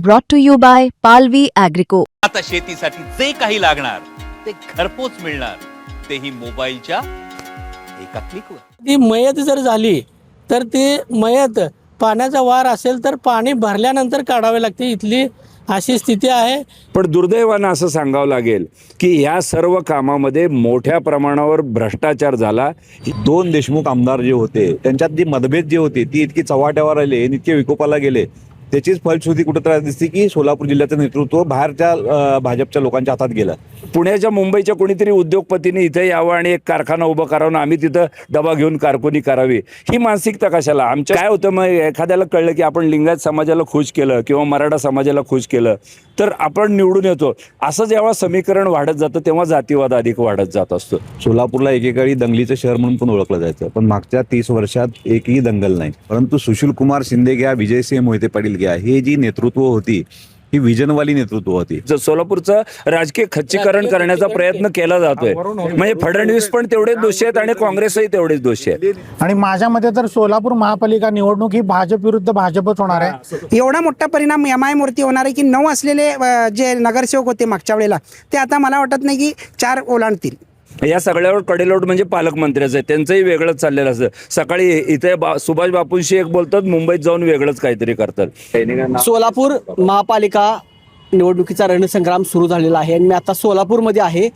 brought to you by Palvi Agrico. आता शेतीसाठी जे काही लागणार ते घरपोच मिळणार, तेही मोबाईलच्या एका क्लिकवर. ती मयत जर झाली तर ती मयत पाण्याचा वार असेल तर पाणी भरल्यानंतर काढावे लागते, इथली अशी स्थिती आहे. पण दुर्दैवानं असं सांगावं लागेल की ह्या सर्व कामामध्ये मोठ्या प्रमाणावर भ्रष्टाचार झाला. दोन देशमुख आमदार जे होते त्यांच्यात जी मतभेद जे होते ती इतकी चव्हाट्यावर आले, इतके विकोपाला गेले, त्याचीच फलश्रुती कुठेतरी दिसते की सोलापूर जिल्ह्याचं नेतृत्व बाहेरच्या भाजपच्या लोकांच्या हातात गेलं. पुण्याच्या मुंबईच्या कोणीतरी उद्योगपतीने इथे यावं आणि एक कारखाना उभं करावं, आम्ही तिथं डबा घेऊन कारकुनी करावी, ही मानसिकता कशाला? आमच्या काय होतं, मग एखाद्याला कळलं की आपण लिंगायत समाजाला खुश केलं किंवा मराठा समाजाला खुश केलं तर आपण निवडून येतो. असं जेव्हा समीकरण वाढत जातं तेव्हा जातीवाद अधिक वाढत जात असतो. सोलापूरला एकेकाळी दंगलीचं शहर म्हणून पण ओळखलं जायचं, पण मागच्या 30 वर्षात एकही दंगल नाही. परंतु सुशीलकुमार शिंदे घ्या, विजयसिंह मोहिते पाटील घ्या, हे जी नेतृत्व होती ही विजनवाली नेतृत्व होती. सोलापूरचं राजकीय खच्चीकरण करण्याचा प्रयत्न केला जातोय. म्हणजे फडणवीस पण तेवढेच दोषी आहेत आणि काँग्रेसही तेवढेच दोषी आहेत. आणि माझ्या मते तर सोलापूर महापालिका निवडणूक ही भाजप विरुद्ध भाजपच होणार आहे. एवढा मोठा परिणाम MIM वरती होणार आहे की 9 असलेले जे नगरसेवक होते मागच्या वेळेला ते आता मला वाटत नाही की 4 ओलांडतील. या सगळ्यावर कडेलोट म्हणजे पालकमंत्र्याचं आहे, त्यांचंही वेगळंच चाललेलं असतं. सकाळी इथे सुभाष बापूंशी एक बोलतात, मुंबईत जाऊन वेगळंच काहीतरी करतात. सोलापूर महापालिका निवडणुकीचा रणसंग्राम सुरू झालेला आहे आणि मी आता सोलापूरमध्ये आहे.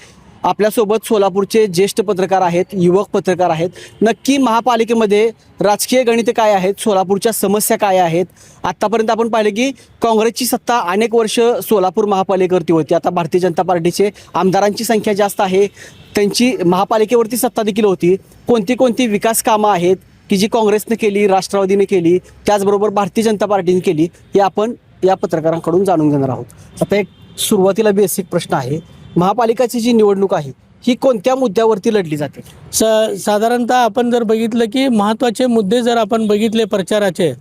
आपल्यासोबत सोलापूरचे ज्येष्ठ पत्रकार आहेत, युवक पत्रकार आहेत. नक्की महापालिकेमध्ये राजकीय गणिते काय आहेत, सोलापूरच्या समस्या काय आहेत? आत्तापर्यंत आपण पाहिलं की काँग्रेसची सत्ता अनेक वर्ष सोलापूर महापालिकेवरती होती. आता भारतीय जनता पार्टीचे आमदारांची संख्या जास्त आहे, त्यांची महापालिकेवरती सत्ता देखील होती. कोणती कोणती विकास कामं आहेत की जी काँग्रेसने केली, राष्ट्रवादीने केली, त्याचबरोबर भारतीय जनता पार्टीने केली, हे आपण या पत्रकारांकडून जाणून घेणार आहोत. आता एक सुरुवातीला बेसिक प्रश्न आहे, महापालिकाची जी निवडणूक आहे ही कोणत्या मुद्द्यावरती लढली जाते? साधारणतः आपण जर बघितलं की महत्त्वाचे मुद्दे जर आपण बघितले प्रचाराचे,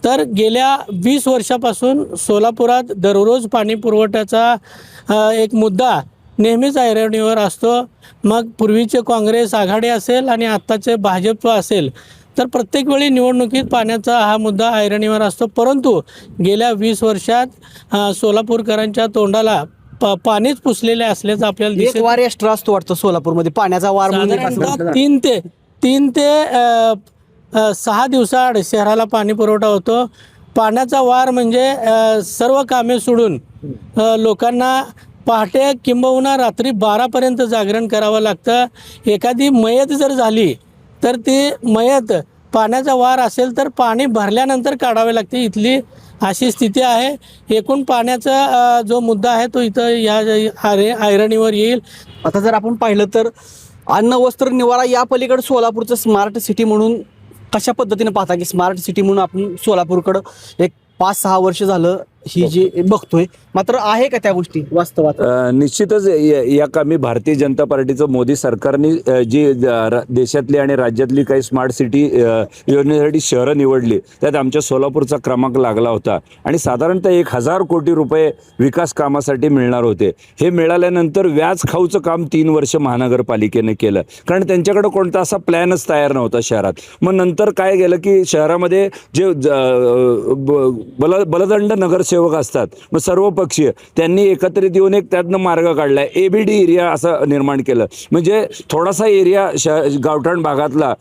तर गेल्या 20 वर्षापासून सोलापुरात दररोज पाणी पुरवठ्याचा एक मुद्दा नेहमीच ऐरणीवर असतो. मग पूर्वीचे काँग्रेस आघाडी असेल आणि आत्ताचे भाजप असेल तर प्रत्येक वेळी निवडणुकीत पाण्याचा हा मुद्दा ऐरणीवर असतो. परंतु गेल्या 20 वर्षात सोलापूरकरांच्या तोंडाला पाणीच पुसलेले असल्याचं आपल्याला एक वार एक्स्ट्रा असतो वाटतं सोलापूरमध्ये पाण्याचा वार. तीन ते 6 दिवसाआड शहराला पाणी पुरवठा होतो. पाण्याचा वार म्हणजे सर्व कामे सोडून लोकांना पहाटे किंबहुना रात्री 12पर्यंत जागरण करावं लागतं. एखादी मयत जर झाली तर ती मयत पाण्याचा वार असेल तर पाणी भरल्यानंतर काढावे लागते, इथली अशी स्थिती आहे. एकूण पाण्याचा जो मुद्दा आहे तो इथं या ऐरणीवर येईल. आता जर आपण पाहिलं तर अन्न वस्त्र निवारा या पलीकडे सोलापूरचं स्मार्ट सिटी म्हणून कशा पद्धतीने पाहता की स्मार्ट सिटी म्हणून आपण सोलापूरकडं एक 5-6 वर्ष झालं ही जी बघतोय, मात्र आहे का त्या गोष्टी वास्तवात? निश्चितच या कामी भारतीय जनता पार्टीचं मोदी सरकारने जी देशातली आणि राज्यातली काही स्मार्ट सिटी योजनेसाठी शहरं निवडली त्यात आमच्या सोलापूरचा क्रमांक लागला होता आणि साधारणतः 1000 कोटी रुपये विकास कामासाठी मिळणार होते. हे मिळाल्यानंतर व्याज खाऊचं काम 3 वर्ष महानगरपालिकेने केलं, कारण त्यांच्याकडे कोणता असा प्लॅनच तयार नव्हता शहरात. मग नंतर काय गेलं की शहरामध्ये जे बलदंड नगरसेवक असतात, मग सर्व पक्षीय त्यांनी एकत्रित येऊन एक त्यातनं मार्ग काढलाय. ABD एरिया असं निर्माण केलं, म्हणजे थोडासा एरिया गावठाण भागातला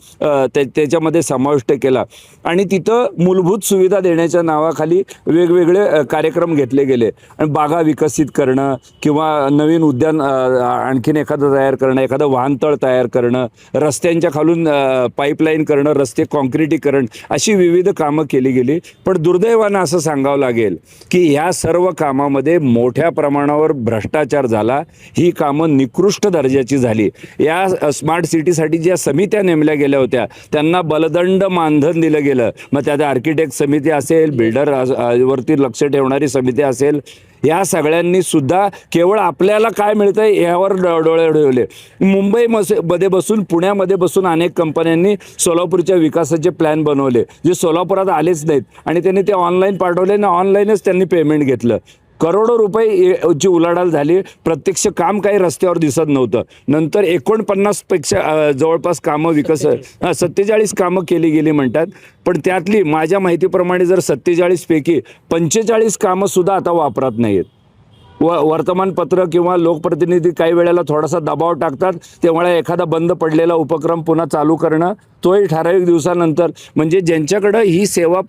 त्याच्यामध्ये समाविष्ट केला आणि तिथं मूलभूत सुविधा देण्याच्या नावाखाली वेगवेगळे कार्यक्रम घेतले गेले. आणि बागा विकसित करणं किंवा नवीन उद्यान आणखीन एखादं तयार करणं, एखादं वाहनतळ तयार करणं, रस्त्यांच्या खालून पाईपलाईन करणं, रस्ते कॉन्क्रिटीकरण, अशी विविध कामं केली गेली. पण दुर्दैवानं असं सांगावं लागेल की ह्या सर्व कामामध्ये मोठ्या प्रमाणावर भ्रष्टाचार झाला. ही कामं निकृष्ट दर्जाची झाली. या स्मार्ट सिटीसाठी ज्या समित्या नेमल्या गेल्या होत्या त्यांना बलदंड मानधन दिलं गेलं. मग त्यात आर्किटेक्ट समिती असेल, बिल्डर वरती लक्ष ठेवणारी समिती असेल, या सगळ्यांनी सुद्धा केवळ आपल्याला काय मिळतंय यावर डोळे ठेवले. मुंबईमध्ये बसून, पुण्यामध्ये बसून अनेक कंपन्यांनी सोलापूरच्या विकासाचे प्लॅन बनवले जे सोलापुरात आलेच नाहीत आणि त्यांनी ते ऑनलाईन पाठवले आणि ऑनलाईनच त्यांनी पेमेंट घेतलं. करोडो रुपये ची उलाढाल झाली. प्रत्यक्ष काम काही रस्त्यावर दिसत नव्हतं. नंतर 49 पेक्षा जवळपास कामं 47 कामं केली गेली म्हणतात. पण त्यातली माझ्या माहितीप्रमाणे जर 47 पैकी 45 कामं सुद्धा आता वापरात नाहीत. वर्तमानपत्र किंवा लोकप्रतिनिधी काही वेळेला थोडासा दबाव टाकतात, त्यामुळे एखादा बंद पडलेला उपक्रम पुन्हा चालू करणं, तोही ठराविक दिवसानंतर. म्हणजे ज्यांच्याकडं ही सेवा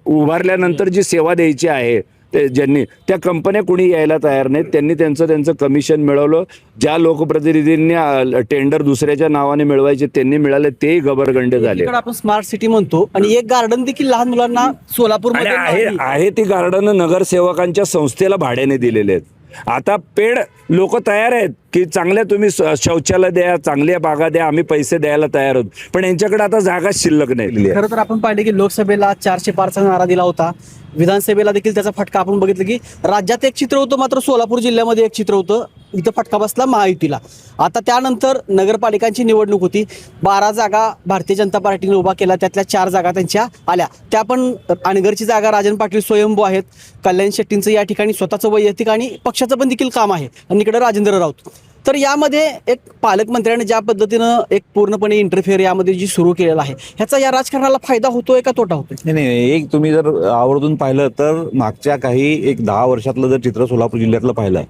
उभारल्यानंतर जी सेवा द्यायची आहे ते ज्यांनी, त्या कंपन्या कुणी यायला तयार नाहीत. त्यांनी त्यांचं कमिशन मिळवलं. ज्या लोकप्रतिनिधींनी टेंडर दुसऱ्याच्या नावाने मिळवायचे त्यांनी मिळाले, तेही गबरगंडे झाले. आपण स्मार्ट सिटी म्हणतो आणि एक गार्डन देखील लहान मुलांना सोलापूरमध्ये आहे ती गार्डन नगरसेवकांच्या संस्थेला भाड्याने दिलेले आहेत. आता पेड लोक तयार आहेत की चांगल्या तुम्ही शौचालय द्या, चांगल्या बागा द्या, आम्ही पैसे द्यायला तयार आहोत. पण यांच्याकडे आता जागा शिल्लक नाही. खरं तर आपण पाहिले की लोकसभेला 400 पारचा नारा दिला होता. विधानसभेला देखील त्याचा फटका आपण बघितलं की राज्यात एक चित्र होतं, मात्र सोलापूर जिल्ह्यामध्ये एक चित्र होतं. इथं फटका बसला महायुतीला. आता त्यानंतर नगरपालिकांची निवडणूक होती. 12 जागा भारतीय जनता पार्टीने उभा केला, त्यातल्या 4 जागा त्यांच्या आल्या. त्या पण अणगरची जागा राजन पाटील स्वयंभू आहेत. कल्याण शेट्टींचं या ठिकाणी स्वतःचं वैयक्तिक आणि पक्षाचं पण देखील काम आहे. आणि इकडे राजेंद्र राऊत. तर यामध्ये एक पालकमंत्र्याने ज्या पद्धतीनं एक पूर्णपणे इंटरफेअर यामध्ये जी सुरू केलेला आहे, ह्याचा या राजकारणाला फायदा होतोय का तोटा होतोय? नाही, एक तुम्ही जर आवर्जून पाहिलं तर मागच्या काही 10 वर्षातलं जर चित्र सोलापूर जिल्ह्यातलं पाहिलं,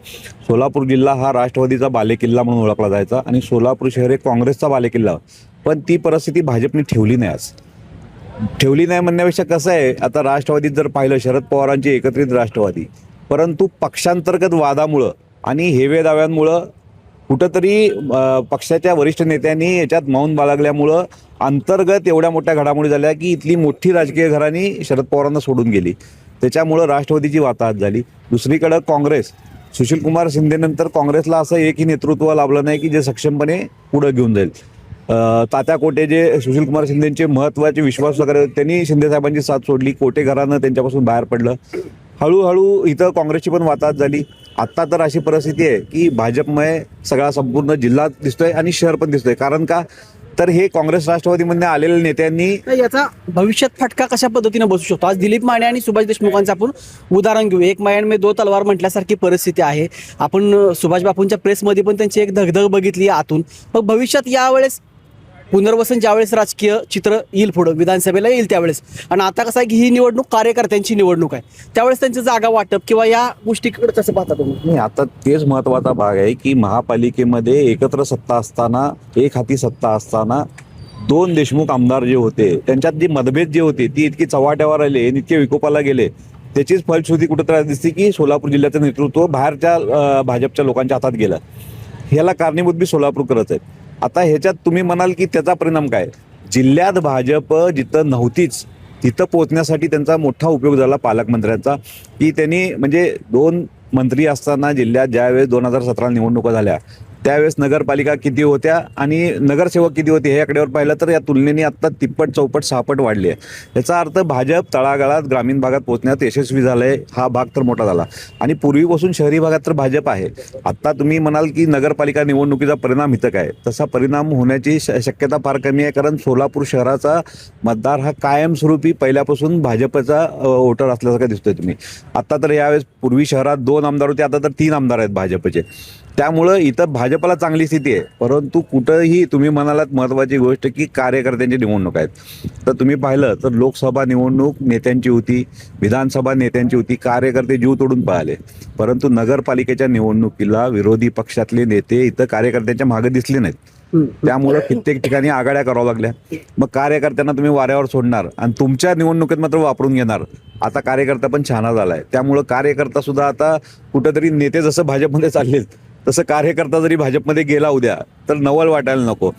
सोलापूर जिल्हा हा राष्ट्रवादीचा बालेकिल्ला म्हणून ओळखला जायचा आणि सोलापूर शहर हे काँग्रेसचा बालेकिल्ला. पण ती परिस्थिती भाजपने ठेवली नाही. आज ठेवली नाही म्हणण्यापेक्षा कसं आहे, आता राष्ट्रवादीत जर पाहिलं, शरद पवारांची एकत्रित राष्ट्रवादी, परंतु पक्षांतर्गत वादामुळं आणि हेवे दाव्यांमुळं कुठंतरी पक्षाच्या वरिष्ठ नेत्यांनी याच्यात मौन बाळगल्यामुळं अंतर्गत एवढ्या मोठ्या घडामोडी झाल्या की इथली मोठी राजकीय घराणी शरद पवारांना सोडून गेली. त्याच्यामुळं राष्ट्रवादीची वाताहत झाली. दुसरीकडं काँग्रेस, सुशीलकुमार शिंदेनंतर काँग्रेसला असं एकही नेतृत्व लाभलं नाही की जे सक्षमपणे पुढं घेऊन जाईल. तात्या कोटे जे सुशीलकुमार शिंदेचे महत्त्वाचे विश्वास वगैरे, त्यांनी शिंदेसाहेबांची साथ सोडली. कोटे घरानं त्यांच्यापासून बाहेर पडलं. हळूहळू इथं काँग्रेसची पण वाताहत झाली. आत्ता तर अशी परिस्थिती आहे की भाजपमय सगळा संपूर्ण जिल्हा दिसतोय आणि शहर पण दिसतोय. कारण का तर हे काँग्रेस राष्ट्रवादीमध्ये आलेल्या नेत्यांनी याचा भविष्यात फटका कशा पद्धतीने बसू शकतो? आज दिलीप माने आणि सुभाष देशमुखांचं आपण उदाहरण घेऊ. एक मैदान में 2 तलवार म्हटल्यासारखी परिस्थिती आहे. आपण सुभाष बापूंच्या प्रेसमध्ये पण त्यांची एक धगधग बघितली आतून. मग भविष्यात यावेळेस पुनर्वसन ज्यावेळेस राजकीय चित्र येईल, पुढं विधानसभेला येईल त्यावेळेस, आणि आता कसं आहे की ही निवडणूक कार्यकर्त्यांची निवडणूक आहे, त्यावेळेस त्यांची जागा वाटप किंवा या गोष्टीकडे कसं पाहता तुम्ही? नाही, आता तेच महत्त्वाचा भाग आहे की महापालिकेमध्ये एकत्र सत्ता असताना, एक हाती सत्ता असताना 2 देशमुख आमदार जे होते त्यांच्यात जी मतभेद जे होते ती इतकी चव्हाट्यावर आले, इतके विकोपाला गेले. त्याचीच फलश्रुती कुठंतरी दिसते की सोलापूर जिल्ह्याचं नेतृत्व बाहेरच्या भाजपच्या लोकांच्या हातात गेलं. ह्याला कारणीभूत बी सोलापूरकरच आहे. आता ह्याच्यात तुम्ही म्हणाल की त्याचा परिणाम काय? जिल्ह्यात भाजप जिथं नव्हतीच तिथं पोहोचण्यासाठी त्यांचा मोठा उपयोग झाला पालकमंत्र्यांचा, की त्यांनी म्हणजे 2 मंत्री असताना जिल्ह्यात ज्यावेळेस 2017 निवडणुका झाल्या त्यावेळेस नगरपालिका किती होत्या आणि नगरसेवक किती होते हे आकड्यावर पाहिलं तर या तुलनेने आत्ता 3पट 4पट 6पट वाढली आहे. याचा अर्थ भाजप तळागाळात ग्रामीण भागात पोहोचण्यात यशस्वी झालंय. हा भाग तर मोठा झाला. आणि पूर्वीपासून शहरी भागात तर भाजप आहे. आत्ता तुम्ही म्हणाल की नगरपालिका निवडणुकीचा परिणाम इथं काय, तसा परिणाम होण्याची शक्यता फार कमी आहे. कारण सोलापूर शहराचा मतदार हा कायमस्वरूपी पहिल्यापासून भाजपचा वोटर असल्यासारखं दिसतोय तुम्ही. आत्ता तर यावेळेस पूर्वी शहरात 2 आमदार होते, आता तर 3 आमदार आहेत भाजपचे. त्यामुळं इथं भाजपला चांगली स्थिती आहे. परंतु कुठंही तुम्ही म्हणालात महत्त्वाची गोष्ट की कार्यकर्त्यांची निवडणूक आहेत, तर तुम्ही पाहिलं तर लोकसभा निवडणूक नेत्यांची होती, विधानसभा नेत्यांची होती, कार्यकर्ते जीव तोडून पळाले. परंतु नगरपालिकेच्या निवडणुकीला विरोधी पक्षातले नेते इथं कार्यकर्त्यांच्या मागे दिसले नाहीत. त्यामुळं कित्येक ठिकाणी आघाड्या कराव्या लागल्या. मग कार्यकर्त्यांना तुम्ही वाऱ्यावर सोडणार आणि तुमच्या निवडणुकीत मात्र वापरून घेणार. आता कार्यकर्ता पण छाना झालाय. त्यामुळं कार्यकर्ता सुद्धा आता कुठंतरी नेते जसं भाजपमध्ये चाललेत तसं कार्यकर्ता जरी भाजपमध्ये गेला उद्या तर नवल वाटायला नको.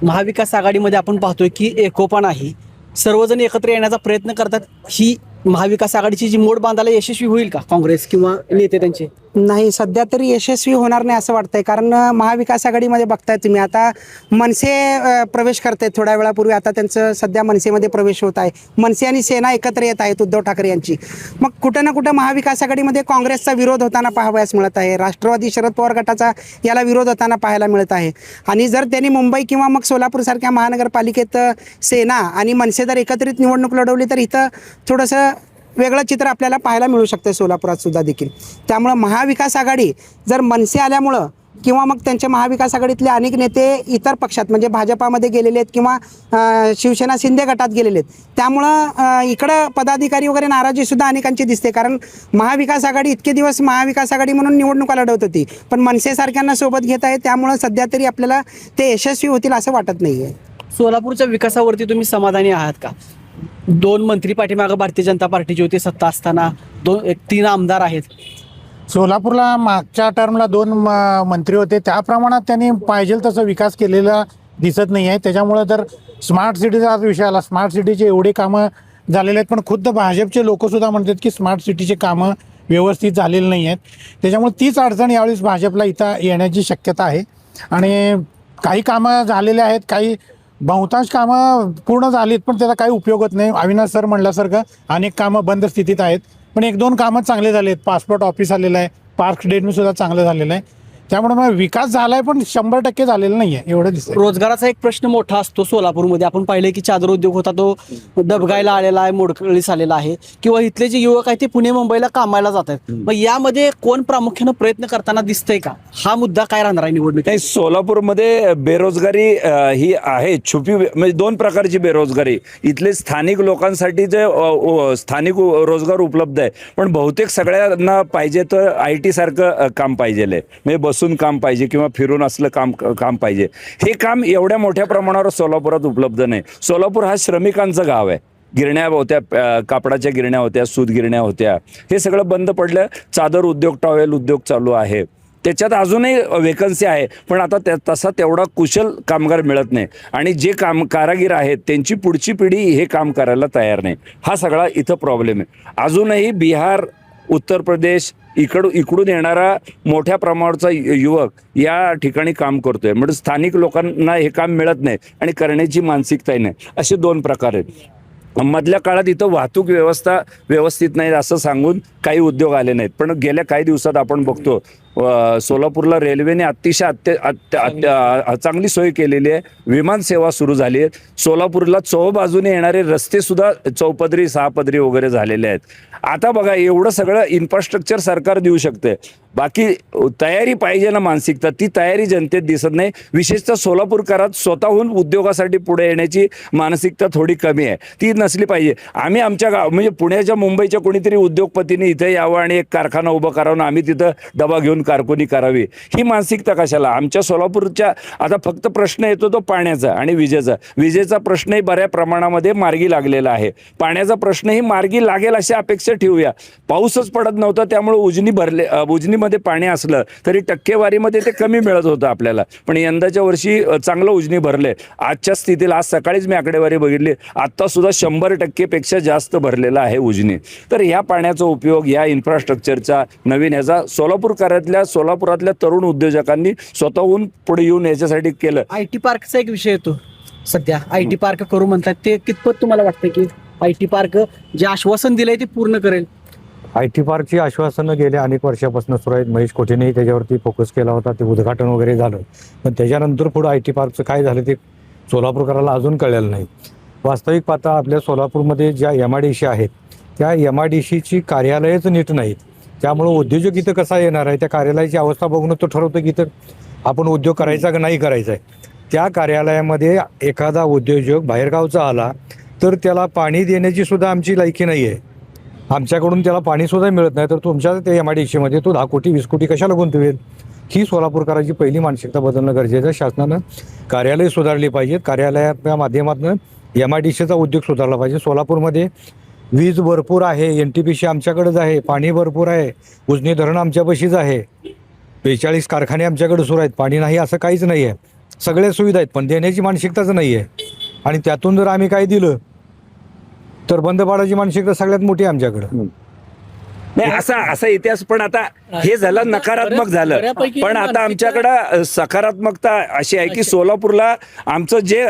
महाविकास आघाडीमध्ये आपण पाहतोय की एकोपा नाही, सर्वजण एकत्र येण्याचा प्रयत्न करतात. ही महाविकास आघाडीची जी मोड बांधायला यशस्वी होईल का काँग्रेस किंवा नेते त्यांचे? नाही, सध्या तरी यशस्वी होणार नाही असं वाटतंय. कारण महाविकास आघाडीमध्ये बघताय तुम्ही आता मनसे प्रवेश करतायत थोड्या वेळापूर्वी. आता त्यांचं सध्या मनसेमध्ये प्रवेश होत आहे. मनसे आणि सेना एकत्र येत आहेत उद्धव ठाकरे यांची. मग कुठं ना कुठं महाविकास आघाडीमध्ये काँग्रेसचा विरोध होताना पाहावयास मिळत आहे. राष्ट्रवादी शरद पवार गटाचा याला विरोध होताना पाहायला मिळत आहे. आणि जर त्यांनी मुंबई किंवा मग सोलापूरसारख्या महानगरपालिकेत सेना आणि मनसे जर एकत्रित निवडणूक लढवली तर इथं थोडंसं वेगळं चित्र आपल्याला पाहायला मिळू शकतं सोलापुरात सुद्धा देखील. त्यामुळं महाविकास आघाडी जर मनसे आल्यामुळं किंवा मग त्यांच्या महाविकास आघाडीतले अनेक नेते इतर पक्षात म्हणजे भाजपामध्ये गेलेले आहेत किंवा शिवसेना शिंदे गटात गेलेले आहेत, त्यामुळं इकडं पदाधिकारी वगैरे नाराजीसुद्धा अनेकांची दिसते. कारण महाविकास आघाडी इतके दिवस महाविकास आघाडी म्हणून निवडणुका लढवत होती, पण मनसेसारख्यांना सोबत घेत आहे, त्यामुळं सध्या तरी आपल्याला ते यशस्वी होतील असं वाटत नाही आहे. सोलापूरच्या विकासावरती तुम्ही समाधानी आहात का? 2 मंत्री पाठीमागं भारतीय जनता पार्टीची होती सत्ता असताना, 3 आमदार आहेत. सोलापूरला मागच्या टर्मला 2 मंत्री होते, त्या प्रमाणात त्यांनी पाहिजे तसं विकास केलेला दिसत नाही आहे. त्याच्यामुळं तर स्मार्ट सिटीचा आज विषय आला. स्मार्ट सिटीचे एवढे कामं झालेले आहेत, पण खुद्द भाजपचे लोकसुद्धा म्हणतात की स्मार्ट सिटीचे कामं व्यवस्थित झालेले नाही आहेत. त्याच्यामुळे तीच अडचण यावेळेस भाजपला इथं येण्याची शक्यता आहे. आणि काही कामं झालेले आहेत, काही बहुतांश कामं पूर्ण झालीत, पण त्याचा काही उपयोग होत नाही. अविनाश सर म्हणल्यासारखं अनेक कामं बंद स्थितीत आहेत, पण 1-2 कामं चांगले झाले आहेत. पासपोर्ट ऑफिस आलेलं आहे, पार्क स्टेडियम सुद्धा चांगलं झालेलं आहे. त्यामुळे मग विकास झाला आहे, पण 100% झालेला नाही आहे एवढं दिसतं. रोजगाराचा एक प्रश्न मोठा असतो सोलापूरमध्ये. आपण पाहिले की चादर उद्योग होता तो दबगायला आलेला आहे, मोडकळीस आलेला आहे, किंवा इथले जे युवक आहेत ते पुणे मुंबईला कामाला जात आहेत. मग यामध्ये कोण प्रामुख्यानं प्रयत्न करताना दिसतंय का? हा मुद्दा काय राहणार आहे निवडणूक? नाही, सोलापूरमध्ये बेरोजगारी ही आहे छुपी, म्हणजे 2 प्रकारची बेरोजगारी. इथले स्थानिक लोकांसाठी जे स्थानिक रोजगार उपलब्ध आहे, पण बहुतेक सगळ्यांना पाहिजे तर IT सारखं काम पाहिजे, म्हणजे बसून काम पाहिजे किंवा फिरून असलं काम पाहिजे. हे काम एवढ्या मोठ्या प्रमाणावर सोलापुरात उपलब्ध नाही. सोलापूर हा श्रमिकांचं गाव आहे. गिरण्या होत्या, कापडाच्या गिरण्या होत्या, सूत गिरण्या होत्या, हे सगळं बंद पडलं. चादर उद्योग, टॉवेल उद्योग चालू आहे. त्याच्यात अजूनही वेकन्सी आहे, पण आता तसा तेवढा कुशल कामगार मिळत नाही. आणि जे कारागीर आहेत त्यांची पुढची पिढी हे काम करायला तयार नाही. हा सगळा इथं प्रॉब्लेम आहे. अजूनही बिहार, उत्तर प्रदेश इकडून येणारा मोठ्या प्रमाणाचा युवक या ठिकाणी काम करतोय, म्हणजे स्थानिक लोकांना हे काम मिळत नाही आणि करण्याची मानसिकता नाही. असे 2 प्रकार आहेत. मधल्या काळात इथं वाहतूक व्यवस्था व्यवस्थित नाही असं सांगून काही उद्योग आले नाहीत, पण गेल्या काही दिवसात आपण बघतो सोलापूरला रेल्वेने अतिशय चांगली सोय केलेली आहे. विमान सेवा सुरू झाली आहे. सोलापूरला चौबाजूने येणारे रस्ते सुद्धा चौपदरी, 6 पदरी वगैरे झालेले आहेत. आता बघा, एवढं सगळं इन्फ्रास्ट्रक्चर सरकार देऊ शकते, बाकी तयारी पाहिजे ना, मानसिकता, ती तयारी जनतेत दिसत नाही. विशेषतः सोलापूरकरात स्वतःहून उद्योगासाठी पुढे येण्याची मानसिकता थोडी कमी आहे, ती नसली पाहिजे. आम्ही आमच्या गाव म्हणजे पुण्याच्या, मुंबईच्या कोणीतरी उद्योगपतीने इथे यावं आणि एक कारखाना उभं करावं, आम्ही तिथं डबा घेऊन कारकुनी करावी, ही मानसिकता कशाला? आमच्या सोलापूरच्या आता फक्त प्रश्न येतो तो पाण्याचा आणि विजेचा. विजेचा प्रश्नही बऱ्या प्रमाणामध्ये मार्गी लागलेला आहे. पाण्याचा प्रश्नही मार्गी लागेल अशी अपेक्षा ठेवूया. पाऊसच पडत नव्हता, त्यामुळे उजनीमध्ये पाणी असलं तरी टक्केवारीमध्ये ते कमी मिळत होतं आपल्याला, पण यंदाच्या वर्षी चांगलं उजनी भरले. आजच्या स्थितीला, आज सकाळीच मी आकडेवारी बघितली, आत्ता सुद्धा 100%पेक्षा जास्त भरलेला आहे उजनी. तर ह्या पाण्याचा उपयोग, या इन्फ्रास्ट्रक्चरचा नवीन ह्याचा सोलापुरातल्या तरुण उद्योजकांनी स्वतःहून पुढे येऊन याच्यासाठी केलं. IT पार्कचा एक विषय येतो सध्या. IT पार्क करू म्हणतात, ते कितपत तुम्हाला वाटतं की IT पार्क जे आश्वासन दिलंय ते पूर्ण करेल? IT पार्कची आश्वासनं गेल्या अनेक वर्षापासून सुरू आहेत. महेश कोठेनेही त्याच्यावरती फोकस केला होता, ते उद्घाटन वगैरे झालं, पण त्याच्यानंतर पुढं IT पार्कचं काय झालं ते सोलापूरकराला अजून कळलेलं नाही. वास्तविक पाहता आपल्या सोलापूरमध्ये ज्या MIDC आहेत, त्या MIDCची कार्यालयच नीट नाहीत. त्यामुळं उद्योजक इथं कसा येणार आहे, त्या कार्यालयाची अवस्था बघून तो ठरवतो की इथं आपण उद्योग करायचा का नाही करायचा आहे. त्या कार्यालयामध्ये एखादा उद्योजक बाहेरगावचा आला तर त्याला पाणी देण्याची सुद्धा आमची लायकी नाही आहे. आमच्याकडून त्याला पाणीसुद्धा मिळत नाही, तर तुमच्या त्या MIDCमध्ये तो 10 कोटी 20 कोटी कशाला गुंतवेल? ही सोलापूरकरांची पहिली मानसिकता बदलणं गरजेचं आहे. शासनानं कार्यालय सुधारली पाहिजेत. कार्यालयाच्या माध्यमातून MIDCचा उद्योग सुधारला पाहिजे. सोलापूरमध्ये वीज भरपूर आहे, NTPC आमच्याकडेच आहे, पाणी भरपूर आहे, उजनी धरण आमच्यापाशीच आहे, 42 कारखाने आमच्याकडे सुरू आहेत. पाणी नाही असं काहीच नाही आहे, सगळ्या सुविधा आहेत, पण देण्याची मानसिकताच नाही आहे. आणि त्यातून जर आम्ही काय दिलं तर बंद पाडायची मानसिकता सगळ्यात मोठी आहे आमच्याकडं. नाही, असा इतिहास, पण आता हे झालं नकारात्मक झालं, पण आता आमच्याकडं सकारात्मकता अशी आहे की सोलापूरला आमचं जे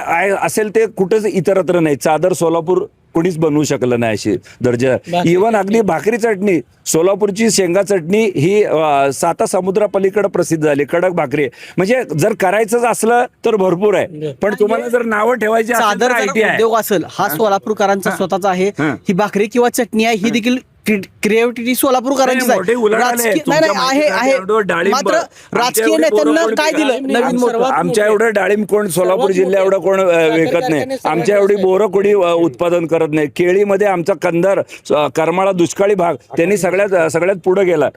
असेल ते कुठंच इतरत्र नाही. चादर सोलापूर कोणीच बनवू शकलं नाही अशी दर्जा. इव्हन अगदी भाकरी चटणी, सोलापूरची शेंगा चटणी ही 7 समुद्रापलीकडे प्रसिद्ध झाली. कडक भाकरी म्हणजे जर करायचंच असलं तर भरपूर आहे, पण तुम्हाला जर नावं ठेवायची असेल सादर तर IT आहे. उद्योग असेल हा सोलापूरकरांचा स्वतःचा आहे. ही भाकरी किंवा चटणी आहे ही देखील क्रिएटिव्हिटी सोलापूरकरांचीच नाही, मोठे आहे. उलाढाल आहे. नाही तुमच्या नाही आहे माहितीसाठी एवढं डाळिंब, मात्र आमच्या राजकीय एवढे नेत्यांना बोरं काय कोणी दिलं विकत नवीन मोठं? आमच्या एवढं डाळिंब कोण सोलापूर जिल्ह्या एवढं कोण विकत नाही. आमच्या एवढी बोरं कोणी उत्पादन करत नाही. केळीमध्ये आमचा कंधार करमाळा दुष्काळी भाग त्यांनी सगळ्यात पुढे गेला.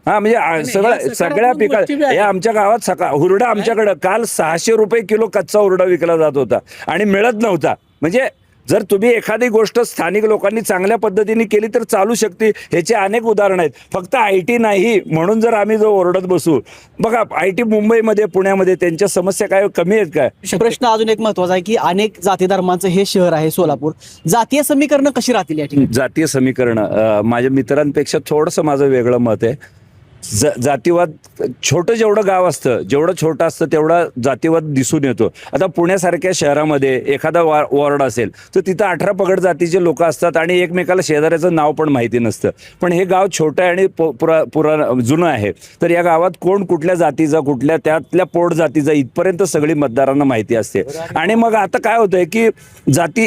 हा म्हणजे सगळ्या पिकात हे आमच्या गावात हुरडा आमच्याकडं काल 600 रुपये किलो कच्चा हुरडा विकला जात होता आणि मिळत नव्हता. म्हणजे जर तुम्ही एखादी गोष्ट स्थानिक लोकांनी चांगल्या पद्धतीने केली तर चालू शकते. ह्याचे अनेक उदाहरण आहेत. फक्त IT नाही म्हणून जर आम्ही जो ओरडत बसू, बघा IT मुंबईमध्ये पुण्यामध्ये त्यांच्या समस्या काय कमी आहेत काय? प्रश्न अजून एक महत्वाचा आहे की अनेक जाती धर्मांचं हे शहर आहे सोलापूर. जातीय समीकरण कशी राहतील या ठिकाणी? जातीय समीकरण माझ्या मित्रांपेक्षा थोडंसं माझं वेगळं मत आहे. जातीवाद छोटं जेवढं गाव असतं, जेवढं छोटं असतं तेवढा जातीवाद दिसून येतो. आता पुण्यासारख्या शहरामध्ये एखादा वॉर्ड असेल तर तिथं 18 पगड जातीचे लोक असतात आणि एकमेकाला शेजाऱ्याचं नाव पण माहिती नसतं. पण हे गाव छोटं आहे आणि जुनं आहे, तर या गावात कोण कुठल्या जातीचा, कुठल्या त्यातल्या पोट जातीचा इथपर्यंत सगळी मतदारांना माहिती असते. आणि मग आता काय होतंय की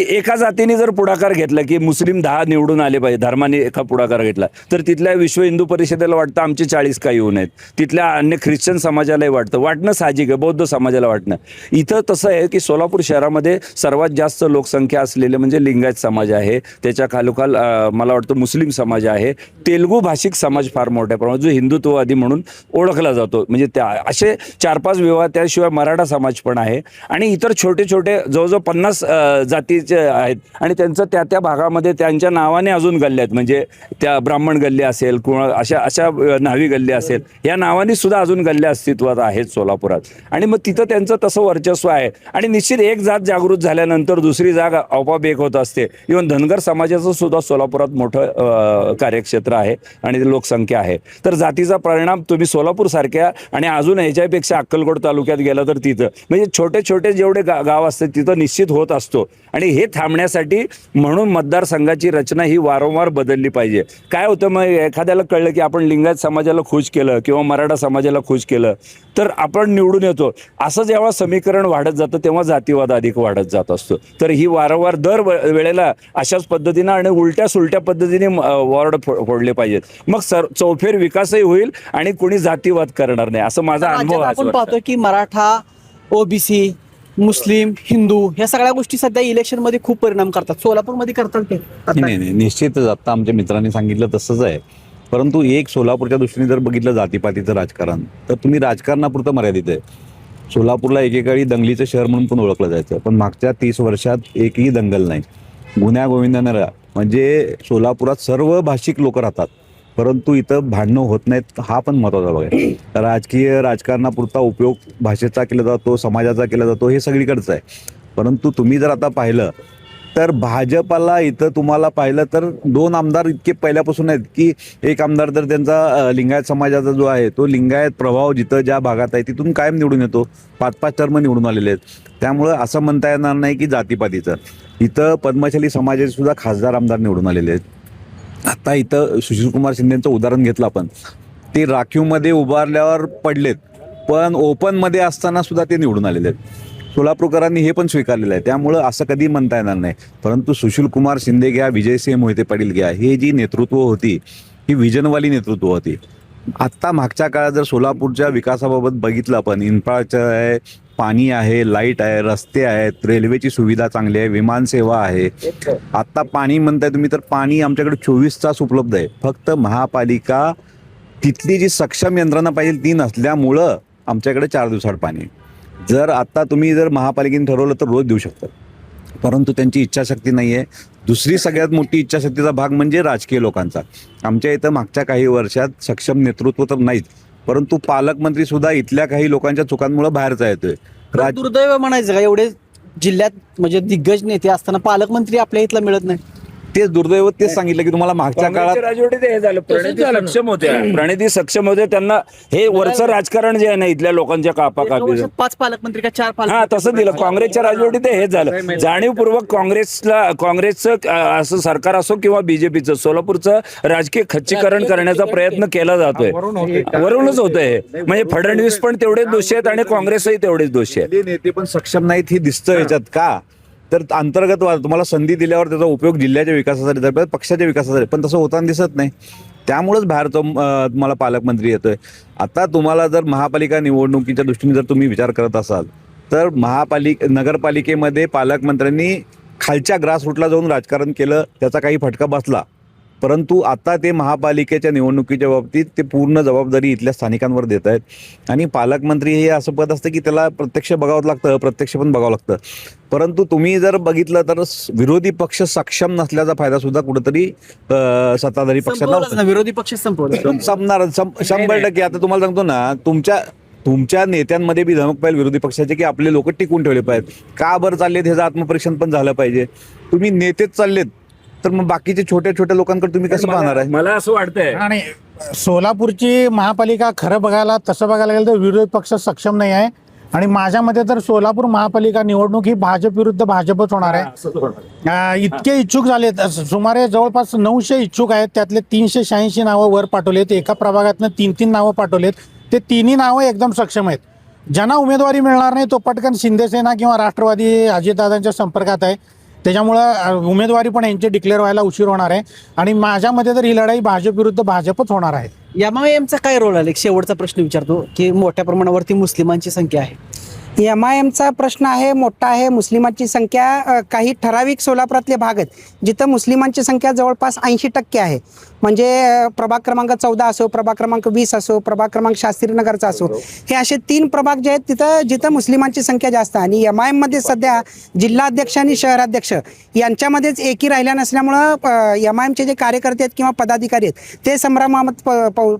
एका जातीने जर पुढाकार घेतला की मुस्लिम 10 निवडून आले पाहिजे, धर्माने एका पुढाकार घेतला तर तिथल्या विश्व हिंदू परिषदेला वाटतं आमचे 40 का येऊ नयेत. तिथल्या अन्य ख्रिश्चन समाजालाही वाटणं साहजिक आहे, बौद्ध समाजाला वाटणं. इथं तसं आहे की सोलापूर शहरामध्ये सर्वात जास्त लोकसंख्या असलेले म्हणजे लिंगायत समाज आहे. त्याच्या खालोखाल मला वाटतं मुस्लिम समाज आहे. तेलुगू भाषिक समाज फार मोठ्या प्रमाणात जो हिंदुत्ववादी म्हणून ओळखला जातो. म्हणजे असे 4-5 विवाह. त्याशिवाय मराठा समाज पण आहे आणि इतर छोटे छोटे जवळजवळ 50 जातीचे आहेत आणि त्यांचं त्या भागामध्ये त्यांच्या नावाने अजून गल्ले आहेत. म्हणजे त्या ब्राह्मण गल्ले असेल किंवा अशा न्हावी गल्ले असेल, या नावाने सुद्धा अजून गल्ले अस्तित्वात आहेत सोलापुरात. आणि मग तिथं त्यांचं तसं वर्चस्व आहे. आणि निश्चित एक जात जागृत झाल्यानंतर दुसरी जाग आपोआप एक होत असते. इव्हन धनगर समाजाचं सुद्धा सोलापुरात मोठं कार्यक्षेत्र आहे आणि लोकसंख्या आहे. तर जातीचा परिणाम तुम्ही सोलापूर सारख्या आणि अजून ह्याच्यापेक्षा अक्कलकोट तालुक्यात गेला तर तिथं म्हणजे छोटे छोटे जेवढे गाव असतात तिथं निश्चित होत असतो. आणि हे थांबण्यासाठी म्हणून मतदारसंघाची रचना ही वारंवार बदलली पाहिजे. काय होतं मग एखाद्याला कळलं की आपण लिंगायत समाजाला खुश केलं किंवा मराठा समाजाला खुश केलं तर आपण निवडून येतो. असं जेव्हा समीकरण वाढत जातं तेव्हा जातीवाद अधिक वाढत जात असतो. तर ही वारंवार दर वेळेला अशाच पद्धतीनं आणि उलट्या सुलट्या पद्धतीने वॉर्ड फोडले पाहिजेत. मग चौफेर विकासही होईल आणि कोणी जातीवाद करणार नाही, असं माझा अनुभव आहे. आपण पाहतोय की मराठा, OBC, मुस्लिम, हिंदू ह्या सगळ्या गोष्टी सध्या इलेक्शन मध्ये खूप परिणाम करतात. सोलापूरमध्ये करतात ते? नाही, निश्चितच आता आमच्या मित्रांनी सांगितलं तसंच आहे. परंतु एक सोलापूरच्या दृष्टीने जर बघितलं जातीपातीचं राजकारण तर तुम्ही राजकारणापुरतं मर्यादित आहे. सोलापूरला एकेकाळी दंगलीचं शहर म्हणून पण ओळखलं जायचं, पण मागच्या 30 वर्षात एकही दंगल नाही. गुन्ह्या गोविंदानं म्हणजे सोलापुरात सर्व भाषिक लोक राहतात, परंतु इथं भांडणं होत नाहीत. हा पण महत्त्वाचा भाग आहे. राजकीय राजकारणापुरता उपयोग भाषेचा केला जातो, समाजाचा केला जातो, हे सगळीकडचं आहे. परंतु तुम्ही जर आता पाहिलं तर भाजपाला इथं तुम्हाला पाहिलं तर 2 आमदार इतके पहिल्यापासून आहेत की एक आमदार तर त्यांचा लिंगायत समाजाचा जो आहे तो लिंगायत प्रभाव जिथं ज्या भागात आहे तिथून कायम निवडून येतो. 5-5 टर्म निवडून आलेले आहेत. त्यामुळं असं म्हणता येणार नाही की जातीपातीचं. इथं पद्मशाली समाजाचे सुद्धा खासदार आमदार निवडून आलेले आहेत. आता इथं सुशीलकुमार शिंदेचं उदाहरण घेतलं आपण, ते राखीवमध्ये उभारल्यावर पडलेत, पण ओपनमध्ये असताना सुद्धा ते निवडून आलेले आहेत. सोलापूरकरांनी हे पण स्वीकारलेलं आहे. त्यामुळं असं कधी म्हणता येणार नाही. परंतु सुशीलकुमार शिंदे घ्या, विजयसिंह मोहिते पाटील घ्या, हे जी नेतृत्व होती ही विजनवाली नेतृत्व होती. आत्ता मागच्या काळात जर सोलापूरच्या विकासाबाबत बघितलं आपण, इन्फ्रास्ट्रक्चर आहे, पाणी आहे, लाईट आहे, रस्ते आहेत, रेल्वेची सुविधा चांगली आहे, विमानसेवा आहे. आत्ता पाणी म्हणताय तुम्ही तर पाणी आमच्याकडे 24 तास उपलब्ध आहे. फक्त महापालिका तिथली जी सक्षम यंत्रणा पाहिजे ती नसल्यामुळं आमच्याकडे 4 दिवसाआड पाणी. जर आता तुम्ही जर महापालिकेने ठरवलं तर रोज देऊ शकतात, परंतु त्यांची इच्छाशक्ती नाही आहे. दुसरी सगळ्यात मोठी इच्छाशक्तीचा भाग म्हणजे राजकीय लोकांचा. आमच्या इथं मागच्या काही वर्षात सक्षम नेतृत्व तर नाहीच, परंतु पालकमंत्री सुद्धा इथल्या काही लोकांच्या चुकांमुळे बाहेरचा येतोय. दुर्दैव म्हणायचं का एवढे जिल्ह्यात म्हणजे दिग्गज नेते असताना पालकमंत्री आपल्या इथला मिळत नाही? तेच दुर्दैव तेच सांगितलं की तुम्हाला मागच्या काळात काँग्रेसच्या राजवटीत हे झालं. प्रणिती सक्षम होत्या, प्रणिती सक्षम होते. त्यांना हे वरचं राजकारण जे आहे ना इथल्या लोकांच्या कापाकापी 5 पालकमंत्री का 4 हा पालकमंत्री तसं दिलं. काँग्रेसच्या राजवटीत हे झालं. जाणीवपूर्वक काँग्रेसचं असं सरकार असो किंवा बीजेपीचं सोलापूरचं राजकीय खच्चीकरण करण्याचा प्रयत्न केला जातोय. वरूनच होतंय हे. म्हणजे फडणवीस पण तेवढेच दोषी आहेत आणि काँग्रेसही तेवढेच दोषी आहेत. आपले नेते पण सक्षम नाहीत हे दिसतं याच्यात. का तर अंतर्गत तुम्हाला संधी दिल्यावर त्याचा उपयोग जिल्ह्याच्या विकासासाठी झाला, पक्षाच्या विकासासाठी, पण तसं होताना दिसत नाही. त्यामुळेच बाहेरचा तुम्हाला पालकमंत्री येतोय. आता तुम्हाला जर महापालिका निवडणुकीच्या दृष्टीने जर तुम्ही विचार करत असाल तर नगरपालिकेमध्ये पालकमंत्र्यांनी खालच्या ग्रासरूटला जाऊन राजकारण केलं, त्याचा काही फटका बसला. परंतु आता ते महापालिकेच्या निवडणुकीच्या बाबतीत ते पूर्ण जबाबदारी इथल्या स्थानिकांवर देत आहेत. आणि पालकमंत्री हे असं पद असतं की त्याला प्रत्यक्ष बघावं लागतं, अप्रत्यक्ष पण बघावं लागतं. परंतु तुम्ही जर बघितलं तर विरोधी पक्ष सक्षम नसल्याचा फायदा सुद्धा कुठेतरी सत्ताधारी पक्षांना विरोधी पक्ष संपवलं. संपणार 100%. आता तुम्हाला सांगतो ना, तुमच्या नेत्यांमध्ये बी धमक पाहिजे विरोधी पक्षाचे की आपले लोक टिकून ठेवले पाहिजेत. का बरं चाललेत ह्याचं आत्मपरीक्षण पण झालं पाहिजे. तुम्ही नेतेच चाललेत तर मग बाकीचे छोट्या छोट्या लोकांकडे तुम्ही कसं पाहणार आहे? मला असं वाटतंय आणि सोलापूरची महापालिका खरं बघायला तसं बघायला गेलं तर विरोधी पक्ष सक्षम नाही आहे. आणि माझ्या मते तर सोलापूर महापालिका निवडणूक ही भाजप विरुद्ध भाजपच होणार आहे. इतके इच्छुक झालेत, सुमारे जवळपास 900 इच्छुक आहेत. त्यातले 386 नावं वर पाठवलेत. एका प्रभागातनं 3-3 नावं पाठवलेत. ते तिन्ही नावं एकदम सक्षम आहेत. ज्यांना उमेदवारी मिळणार नाही तो पटकन शिंदेसेना किंवा राष्ट्रवादी अजितदादांच्या संपर्कात आहे. त्याच्यामुळं उमेदवारी पण यांची डिक्लेअर व्हायला उशीर होणार आहे. आणि माझ्या मते तर ही लढाई भाजप विरुद्ध भाजपच होणार आहे. एमआयएमचा काय रोल आहे? शेवटचा प्रश्न विचारतो की मोठ्या प्रमाणावरती मुस्लिमांची संख्या आहे. एमआयएमचा प्रश्न आहे, मोठा आहे. मुस्लिमांची संख्या काही ठराविक सोलापुरातले भाग आहेत जिथं मुस्लिमांची संख्या जवळपास 80% आहे. म्हणजे प्रभाग क्रमांक 14 असो, प्रभाग क्रमांक 20 असो, प्रभाग क्रमांक शास्त्रीनगरचा असो, हे असे 3 प्रभाग जे आहेत जिथं मुस्लिमांची संख्या जास्त आहे. आणि एमआयएममध्ये सध्या जिल्हाध्यक्ष आणि शहराध्यक्ष यांच्यामध्येच एकी राहिल्या नसल्यामुळं एमआयएमचे जे कार्यकर्ते आहेत किंवा पदाधिकारी आहेत ते संभ्रमात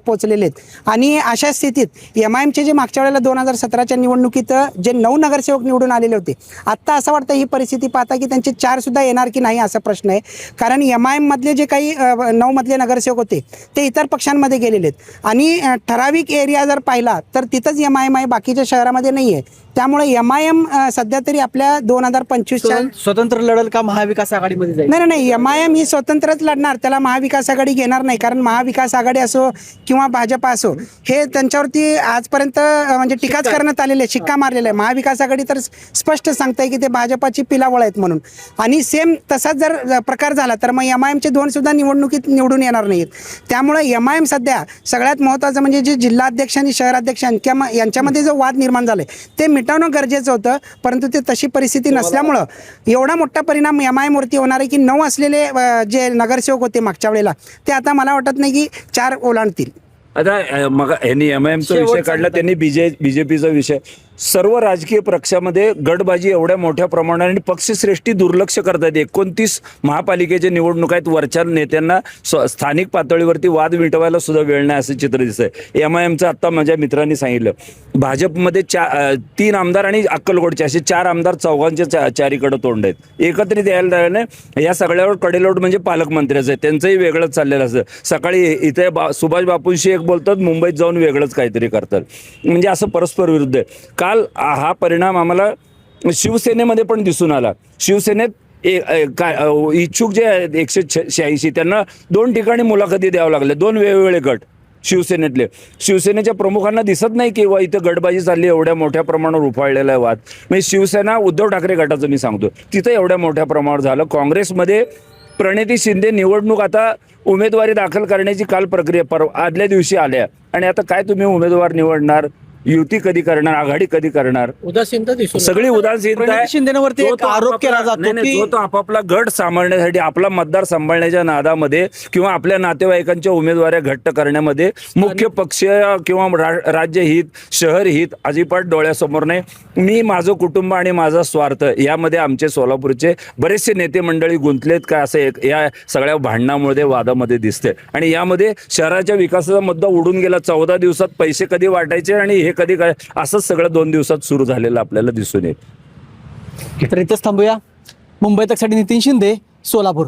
पोचलेले आहेत. आणि अशा स्थितीत एमआयएमचे जे मागच्या वेळेला 2017च्या निवडणुकीत जे 9 नगरसेवक निवडून आलेले होते, आत्ता असं वाटतं ही परिस्थिती पाहता की त्यांचे 4 सुद्धा येणार की नाही असा प्रश्न आहे. कारण एमआयएम मधले जे काही 9 मधले नगरसेवक होते ते इतर पक्षांमध्ये गेलेले आहेत. आणि ठराविक एरिया जर पाहिला तर तिथंच एमआयएम आहे, बाकीच्या शहरामध्ये नाही आहे. त्यामुळे एमआयएम सध्या तरी आपल्या 2025च्या स्वतंत्र लढल का महाविकास आघाडीमध्ये जाईल? नाही, एमआयएम ही स्वतंत्रच लढणार. त्याला महाविकास आघाडी घेणार नाही. कारण महाविकास आघाडी असो किंवा भाजपा असो, हे त्यांच्यावरती आजपर्यंत म्हणजे टीकाच करण्यात आलेले आहे, शिक्का मारलेला आहे. महाविकास आघाडी तर स्पष्ट सांगताय की ते भाजपाची पिलावळ आहेत म्हणून. आणि सेम तसाच जर प्रकार झाला तर मग एमआयएमचे 2 सुद्धा निवडणुकीत निवडून येणार नाहीत. त्यामुळे एमआयएम सध्या सगळ्यात महत्त्वाचं म्हणजे जे जिल्हाध्यक्ष आणि शहराध्यक्ष यांच्यामध्ये जो वाद निर्माण झालाय ते मिटवणं गरजेचं होतं. परंतु ते तशी परिस्थिती नसल्यामुळं एवढा मोठा परिणाम एमआयएमवरती होणार आहे की 9 असलेले जे नगरसेवक होते मागच्या वेळेला ते आता मला वाटत नाही की 4 ओलांडतील. आता मग यांनी एमआयएमचा विषय काढला, त्यांनी बीजेपीचा विषय. सर्व राजकीय पक्षामध्ये गटबाजी एवढ्या मोठ्या प्रमाणात आणि पक्षश्रेष्ठी दुर्लक्ष करतात. 29 महापालिकेच्या निवडणुका आहेत. वरच्या नेत्यांना स्थानिक पातळीवरती वाद मिटवायला सुद्धा वेळ नाही असं चित्र दिसतंय. एमआयएमचं आत्ता माझ्या मित्रांनी सांगितलं, भाजपमध्ये 3 आमदार आणि अक्कलकोटचे असे 4 आमदार, चौघांच्या चारीकडे तोंड आहेत. एकत्रित यायला नाही. या सगळ्यावर कडेलोट म्हणजे पालकमंत्र्याचं आहे, त्यांचंही वेगळंच चाललेलं असतं. सकाळी इथे सुभाष बापूंशी एक बोलतात, मुंबईत जाऊन वेगळंच काहीतरी करतात. म्हणजे असं परस्पर विरुद्ध आहे. काल हा परिणाम आम्हाला शिवसेनेमध्ये पण दिसून आला. शिवसेनेत इच्छुक जे आहेत 186 त्यांना 2 ठिकाणी मुलाखती द्यावं लागल्या, 2 वेगवेगळे गट शिवसेनेतले. शिवसेनेच्या प्रमुखांना दिसत नाही की इथं गटबाजी चालली, एवढ्या मोठ्या प्रमाणावर उफाळलेला आहे वाद. म्हणजे शिवसेना उद्धव ठाकरे गटाचं मी सांगतो तिथं एवढ्या मोठ्या प्रमाणावर झालं. काँग्रेसमध्ये प्रणिती शिंदे निवडणूक आता उमेदवारी दाखल करण्याची काल प्रक्रिया आदल्या दिवशी आल्या. आणि आता काय तुम्ही उमेदवार निवडणार? युती कधी करणार? आघाडी कधी करणार? उदासीनता दिसून सगळी उदासीनता आहे. शिंदेवरती एक आरोप केला जातो की जो तो आपापला गट सांभाळण्यासाठी, आपला मतदार सांभाळण्याच्या नादामध्ये किंवा आपल्या नातेवाईकांच्या उमेदवाऱ्या घट्ट करण्यामध्ये मुख्य पक्ष किंवा राज्य हित, शहर हित अजिबात डोळ्यासमोर नाही. मी, माझं कुटुंब आणि माझा स्वार्थ यामध्ये आमचे सोलापूरचे बरेचसे नेते मंडळी गुंतलेत का असं या सगळ्या भांडणामुळे, वादामध्ये दिसते. आणि यामध्ये शहराच्या विकासाचा मुद्दा उडून गेला. 14 दिवसात पैसे कधी वाटायचे आणि हे कधी काय, असंच सगळं 2 दिवसात सुरू झालेलं आपल्याला दिसून येईल. तर इथंच थांबूया. मुंबई तकसाठी नितीन शिंदे, सोलापूर.